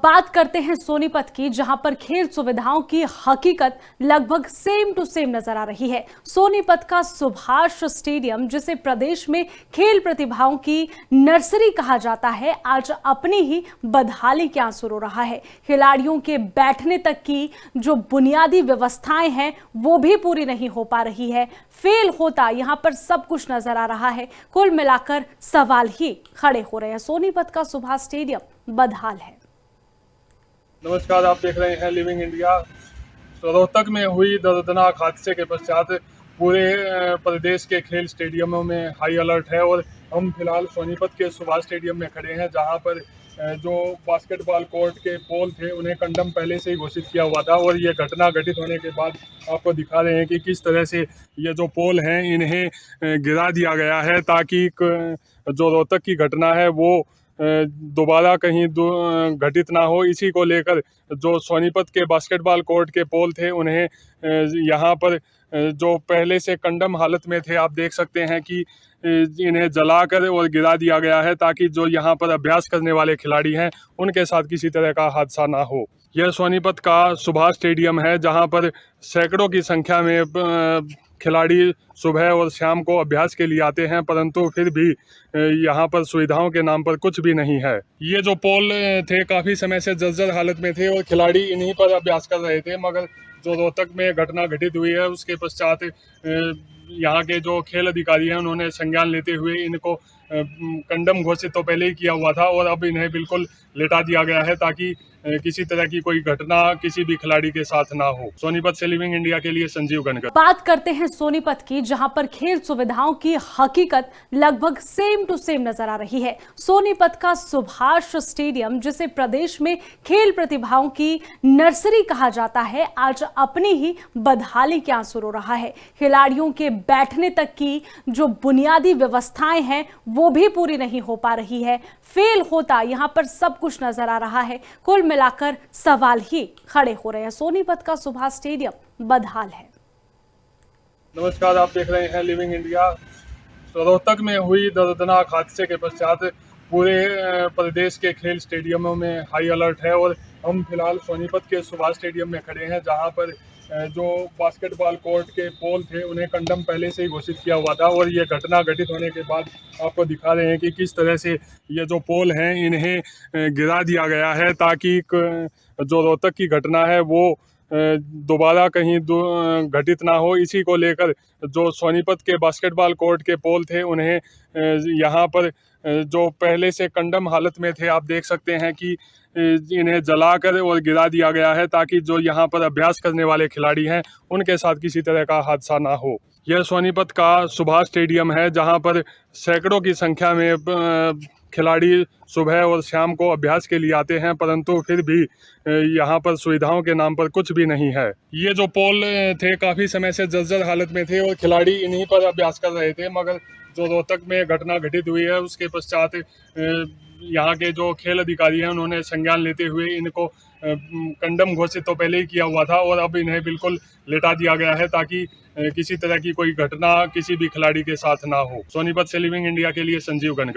बात करते हैं सोनीपत की, जहां पर खेल सुविधाओं की हकीकत लगभग सेम टू सेम नजर आ रही है। सोनीपत का सुभाष स्टेडियम, जिसे प्रदेश में खेल प्रतिभाओं की नर्सरी कहा जाता है, आज अपनी ही बदहाली के आंसू रो रहा है। खिलाड़ियों के बैठने तक की जो बुनियादी व्यवस्थाएं हैं वो भी पूरी नहीं हो पा रही है। फेल होता यहां पर सब कुछ नजर आ रहा है। कुल मिलाकर सवाल ही खड़े हो रहे हैं। सोनीपत का सुभाष स्टेडियम बदहाल है। नमस्कार, आप देख रहे हैं लिविंग इंडिया। रोहतक में हुई दर्दनाक हादसे के पश्चात पूरे प्रदेश के खेल स्टेडियमों में हाई अलर्ट है और हम फिलहाल सोनीपत के सुभाष स्टेडियम में खड़े हैं, जहां पर जो बास्केटबॉल कोर्ट के पोल थे उन्हें कंडम पहले से ही घोषित किया हुआ था। और ये घटना घटित होने के बाद आपको दिखा रहे हैं कि किस तरह से ये जो पोल हैं इन्हें गिरा दिया गया है, ताकि जो रोहतक की घटना है वो दोबारा कहीं घटित ना हो। इसी को लेकर जो सोनीपत के बास्केटबॉल कोर्ट के पोल थे उन्हें यहाँ पर जो पहले से कंडम हालत में थे, आप देख सकते हैं कि इन्हें जलाकर और गिरा दिया गया है, ताकि जो यहाँ पर अभ्यास करने वाले खिलाड़ी हैं उनके साथ किसी तरह का हादसा ना हो। यह सोनीपत का सुभाष स्टेडियम है, जहाँ पर सैकड़ों की संख्या में खिलाड़ी सुबह और शाम को अभ्यास के लिए आते हैं, परंतु फिर भी यहाँ पर सुविधाओं के नाम पर कुछ भी नहीं है। ये जो पोल थे काफ़ी समय से जर्जर हालत में थे और खिलाड़ी इन्हीं पर अभ्यास कर रहे थे, मगर जो रोहतक में घटना घटित हुई है उसके पश्चात यहाँ के जो खेल अधिकारी हैं उन्होंने संज्ञान लेते हुए इनको कंडम घोषित तो पहले ही किया हुआ था और अब इन्हें बिल्कुल लेटा दिया गया है, ताकि किसी तरह की कोई घटना किसी भी खिलाड़ी के साथ ना हो। सोनीपत से लिविंग इंडिया के लिए संजीव गणकर। बात करते हैं सोनीपत की, जहां पर खेल सुविधाओं की हकीकत लगभग सेम टू सेम नजर आ रही है। सोनीपत का सुभाष स्टेडियम, जिसे प्रदेश में खेल प्रतिभाओं की नर्सरी कहा जाता है, आज अपनी ही बदहाली के आंसू रो रहा है। खिलाड़ियों के बैठने तक की जो बुनियादी व्यवस्थाएं हैं वो भी पूरी नहीं हो पा रही है। फेल होता यहां पर सब कुछ नजर आ रहा है। कुल मिलाकर सवाल ही खड़े हो रहे हैं। सोनीपत का सुभाष स्टेडियम बदहाल है। नमस्कार, आप देख रहे हैं लिविंग इंडिया। रोहतक में हुई दर्दनाक हादसे के पश्चात पूरे प्रदेश के खेल स्टेडियमों में हाई अलर्ट है और हम फिलहाल सोनीपत के सुभाष स्टेडियम में खड़े हैं, जहां पर जो बास्केटबॉल कोर्ट के पोल थे उन्हें कंडम पहले से ही घोषित किया हुआ था। और ये घटना घटित होने के बाद आपको दिखा रहे हैं कि किस तरह से ये जो पोल हैं इन्हें गिरा दिया गया है, ताकि जो रोहतक की घटना है वो दोबारा कहीं घटित ना हो। इसी को लेकर जो सोनीपत के बास्केटबॉल कोर्ट के पोल थे उन्हें यहाँ पर जो पहले से कंडम हालत में थे, आप देख सकते हैं कि इन्हें जलाकर और गिरा दिया गया है, ताकि जो यहाँ पर अभ्यास करने वाले खिलाड़ी हैं उनके साथ किसी तरह का हादसा ना हो। यह सोनीपत का सुभाष स्टेडियम है, जहाँ पर सैकड़ों की संख्या में खिलाड़ी सुबह और शाम को अभ्यास के लिए आते हैं, परंतु फिर भी यहाँ पर सुविधाओं के नाम पर कुछ भी नहीं है। ये जो पोल थे काफ़ी समय से जर्जर हालत में थे और खिलाड़ी इन्हीं पर अभ्यास कर रहे थे, मगर जो रोहतक में घटना घटित हुई है उसके पश्चात यहाँ के जो खेल अधिकारी हैं उन्होंने संज्ञान लेते हुए इनको कंडम घोषित तो पहले ही किया हुआ था और अब इन्हें बिल्कुल लेटा दिया गया है, ताकि किसी तरह की कोई घटना किसी भी खिलाड़ी के साथ ना हो। सोनीपत से लिविंग इंडिया के लिए संजीव गणकर।